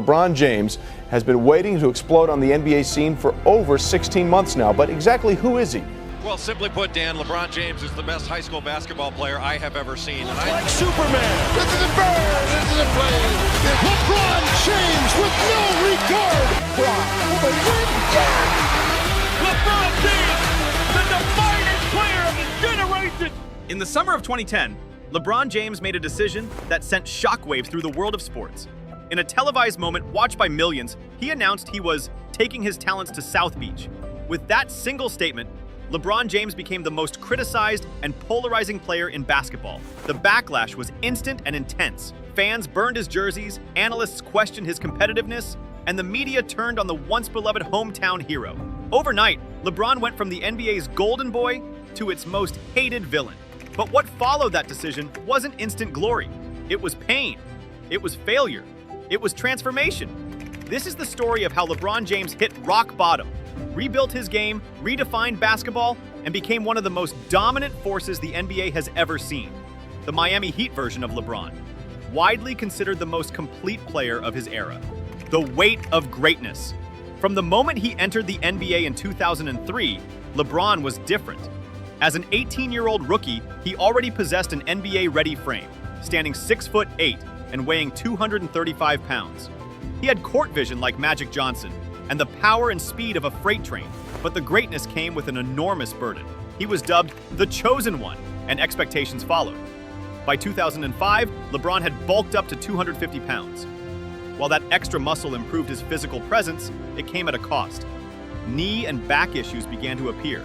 LeBron James has been waiting to explode on the NBA scene for over 16 months now, but exactly who is he? Well, simply put, Dan, LeBron James is the best high school basketball player I have ever seen. And like Superman. This is a bird. This is a plane. LeBron James with no regard. LeBron James, the defining player of his generation. In the summer of 2010, LeBron James made a decision that sent shockwaves through the world of sports. In a televised moment watched by millions, he announced he was taking his talents to South Beach. With that single statement, LeBron James became the most criticized and polarizing player in basketball. The backlash was instant and intense. Fans burned his jerseys, analysts questioned his competitiveness, and the media turned on the once-beloved hometown hero. Overnight, LeBron went from the NBA's golden boy to its most hated villain. But what followed that decision wasn't instant glory. It was pain. It was failure. It was transformation. This is the story of how LeBron James hit rock bottom, rebuilt his game, redefined basketball, and became one of the most dominant forces the NBA has ever seen. The Miami Heat version of LeBron, widely considered the most complete player of his era. The weight of greatness. From the moment he entered the NBA in 2003, LeBron was different. As an 18-year-old rookie, he already possessed an NBA-ready frame, standing 6'8" and weighing 235 pounds. He had court vision like Magic Johnson and the power and speed of a freight train, but the greatness came with an enormous burden. He was dubbed the Chosen One, and expectations followed. By 2005, LeBron had bulked up to 250 pounds. While that extra muscle improved his physical presence, it came at a cost. Knee and back issues began to appear,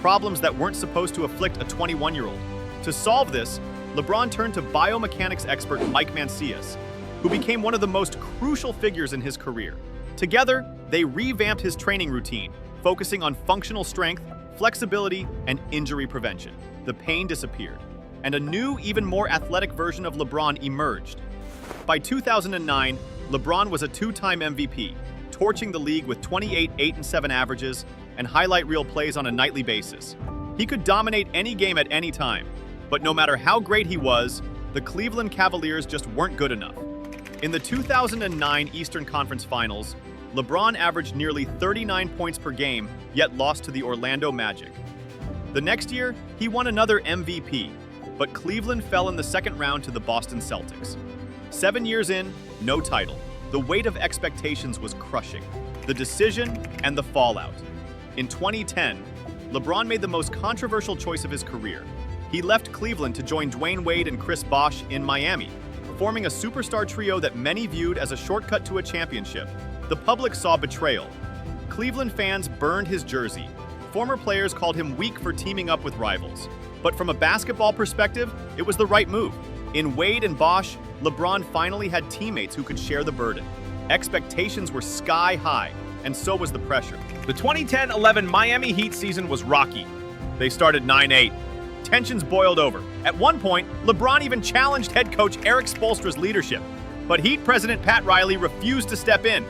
problems that weren't supposed to afflict a 21-year-old. To solve this, LeBron turned to biomechanics expert Mike Mancias, who became one of the most crucial figures in his career. Together, they revamped his training routine, focusing on functional strength, flexibility, and injury prevention. The pain disappeared, and a new, even more athletic version of LeBron emerged. By 2009, LeBron was a two-time MVP, torching the league with 28 8-7 averages and highlight reel plays on a nightly basis. He could dominate any game at any time, but no matter how great he was, the Cleveland Cavaliers just weren't good enough. In the 2009 Eastern Conference Finals, LeBron averaged nearly 39 points per game, yet lost to the Orlando Magic. The next year, he won another MVP, but Cleveland fell in the second round to the Boston Celtics. 7 years in, no title. The weight of expectations was crushing. The decision and the fallout. In 2010, LeBron made the most controversial choice of his career. He left Cleveland to join Dwayne Wade and Chris Bosh in Miami, forming a superstar trio that many viewed as a shortcut to a championship. The public saw betrayal. Cleveland fans burned his jersey. Former players called him weak for teaming up with rivals. But from a basketball perspective, it was the right move. In Wade and Bosh, LeBron finally had teammates who could share the burden. Expectations were sky high, and so was the pressure. The 2010-11 Miami Heat season was rocky. They started 9-8. Tensions boiled over. At one point, LeBron even challenged head coach Erik Spoelstra's leadership. But Heat president Pat Riley refused to step in.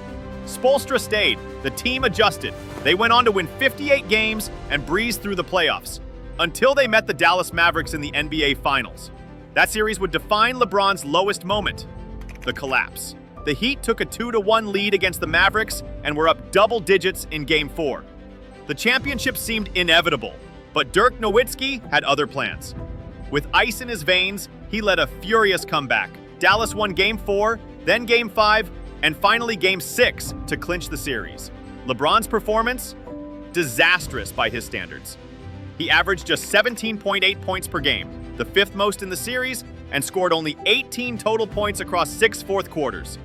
Spoelstra stayed. The team adjusted. They went on to win 58 games and breezed through the playoffs, until they met the Dallas Mavericks in the NBA Finals. That series would define LeBron's lowest moment, the collapse. The Heat took a 2-1 lead against the Mavericks and were up double digits in Game 4. The championship seemed inevitable, but Dirk Nowitzki had other plans. With ice in his veins, he led a furious comeback. Dallas won Game 4, then Game 5, and finally Game 6 to clinch the series. LeBron's performance? Disastrous by his standards. He averaged just 17.8 points per game, the fifth most in the series, and scored only 18 total points across 6 fourth quarters.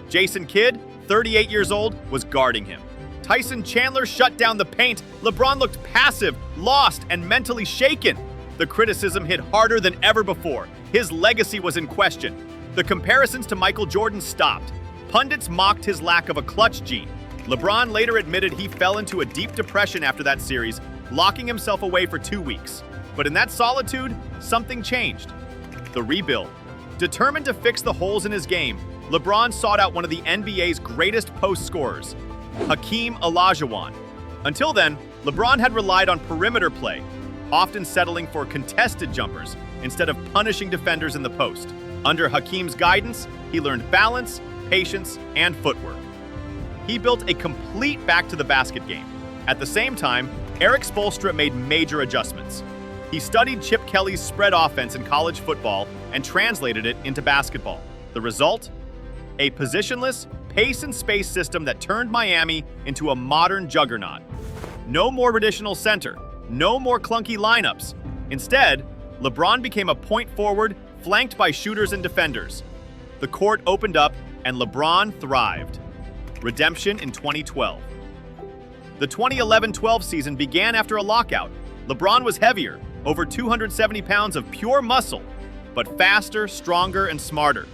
Jason Kidd, 38 years old, was guarding him. Tyson Chandler shut down the paint. LeBron looked passive, lost, and mentally shaken. The criticism hit harder than ever before. His legacy was in question. The comparisons to Michael Jordan stopped. Pundits mocked his lack of a clutch gene. LeBron later admitted he fell into a deep depression after that series, locking himself away for 2 weeks. But in that solitude, something changed. The rebuild. Determined to fix the holes in his game, LeBron sought out one of the NBA's greatest post scorers, Hakeem Olajuwon. Until then, LeBron had relied on perimeter play, often settling for contested jumpers instead of punishing defenders in the post. Under Hakeem's guidance, he learned balance, patience, and footwork. He built a complete back-to-the-basket game. At the same time, Eric Spoelstra made major adjustments. He studied Chip Kelly's spread offense in college football and translated it into basketball. The result? A positionless, pace and space system that turned Miami into a modern juggernaut. No more traditional center, no more clunky lineups. Instead, LeBron became a point forward, flanked by shooters and defenders. The court opened up, and LeBron thrived. Redemption in 2012. The 2011-12 season began after a lockout. LeBron was heavier, over 270 pounds of pure muscle, but faster, stronger, and smarter.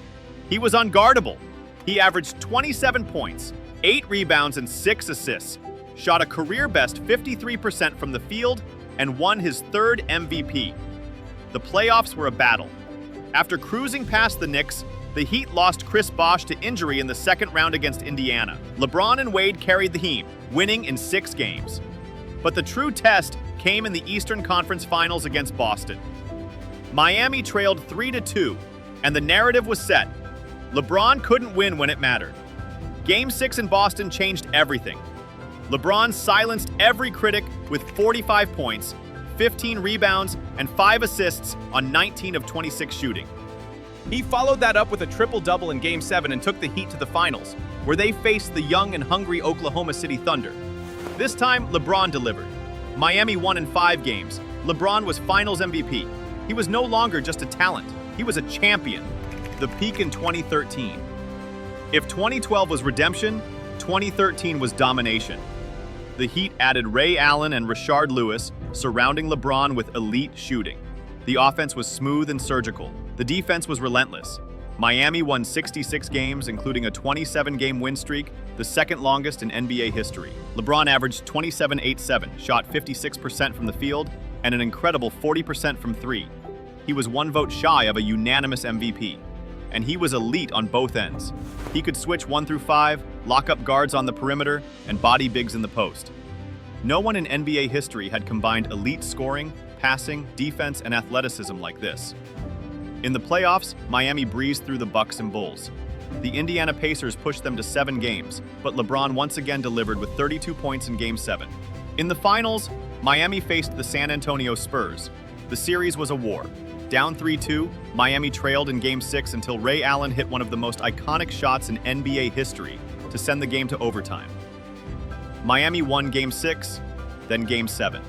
He was unguardable. He averaged 27 points, 8 rebounds, and 6 assists, shot a career-best 53% from the field, and won his 3rd MVP. The playoffs were a battle. After cruising past the Knicks, the Heat lost Chris Bosh to injury in the second round against Indiana. LeBron and Wade carried the Heat, winning in 6 games. But the true test came in the Eastern Conference Finals against Boston. Miami trailed 3-2, and the narrative was set. LeBron couldn't win when it mattered. Game 6 in Boston changed everything. LeBron silenced every critic with 45 points, 15 rebounds, and 5 assists on 19 of 26 shooting. He followed that up with a triple-double in Game 7 and took the Heat to the finals, where they faced the young and hungry Oklahoma City Thunder. This time, LeBron delivered. Miami won in 5 games. LeBron was Finals MVP. He was no longer just a talent. He was a champion. The peak in 2013. If 2012 was redemption, 2013 was domination. The Heat added Ray Allen and Rashard Lewis, surrounding LeBron with elite shooting. The offense was smooth and surgical. The defense was relentless. Miami won 66 games, including a 27-game win streak, the second longest in NBA history. LeBron averaged 27-8-7, shot 56% from the field, and an incredible 40% from 3. He was 1 vote shy of a unanimous MVP. And he was elite on both ends. He could switch 1 through 5, lock up guards on the perimeter, and body bigs in the post. No one in NBA history had combined elite scoring, passing, defense, and athleticism like this. In the playoffs, Miami breezed through the Bucks and Bulls. The Indiana Pacers pushed them to 7 games, but LeBron once again delivered with 32 points in Game 7. In the finals, Miami faced the San Antonio Spurs. The series was a war. Down 3-2, Miami trailed in Game 6 until Ray Allen hit one of the most iconic shots in NBA history to send the game to overtime. Miami won Game 6, then Game 7.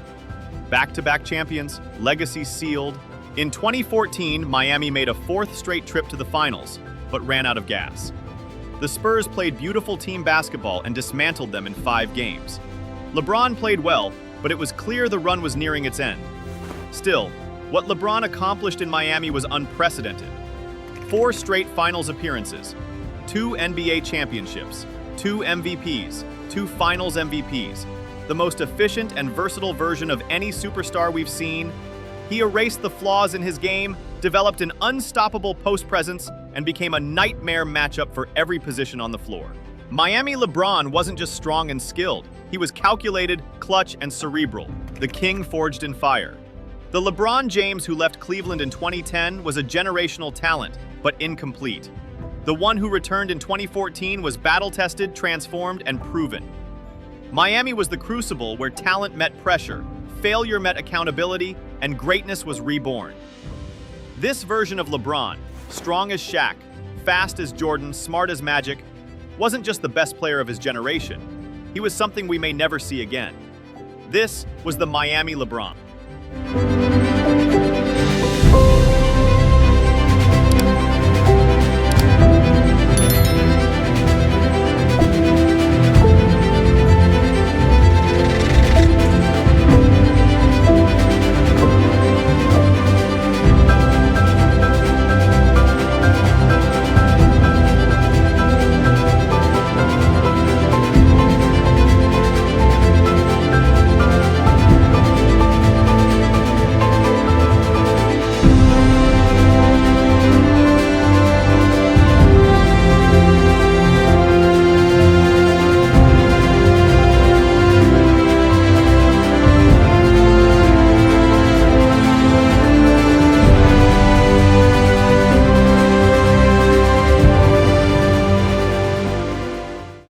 Back-to-back champions, legacy sealed. In 2014, Miami made a 4th straight trip to the finals, but ran out of gas. The Spurs played beautiful team basketball and dismantled them in 5 games. LeBron played well, but it was clear the run was nearing its end. Still, what LeBron accomplished in Miami was unprecedented. 4 straight finals appearances, 2 NBA championships, 2 MVPs, 2 finals MVPs, the most efficient and versatile version of any superstar we've seen. He erased the flaws in his game, developed an unstoppable post presence, and became a nightmare matchup for every position on the floor. Miami LeBron wasn't just strong and skilled, he was calculated, clutch, and cerebral, the king forged in fire. The LeBron James who left Cleveland in 2010 was a generational talent, but incomplete. The one who returned in 2014 was battle-tested, transformed, and proven. Miami was the crucible where talent met pressure, failure met accountability, and greatness was reborn. This version of LeBron, strong as Shaq, fast as Jordan, smart as Magic, wasn't just the best player of his generation. He was something we may never see again. This was the Miami LeBron.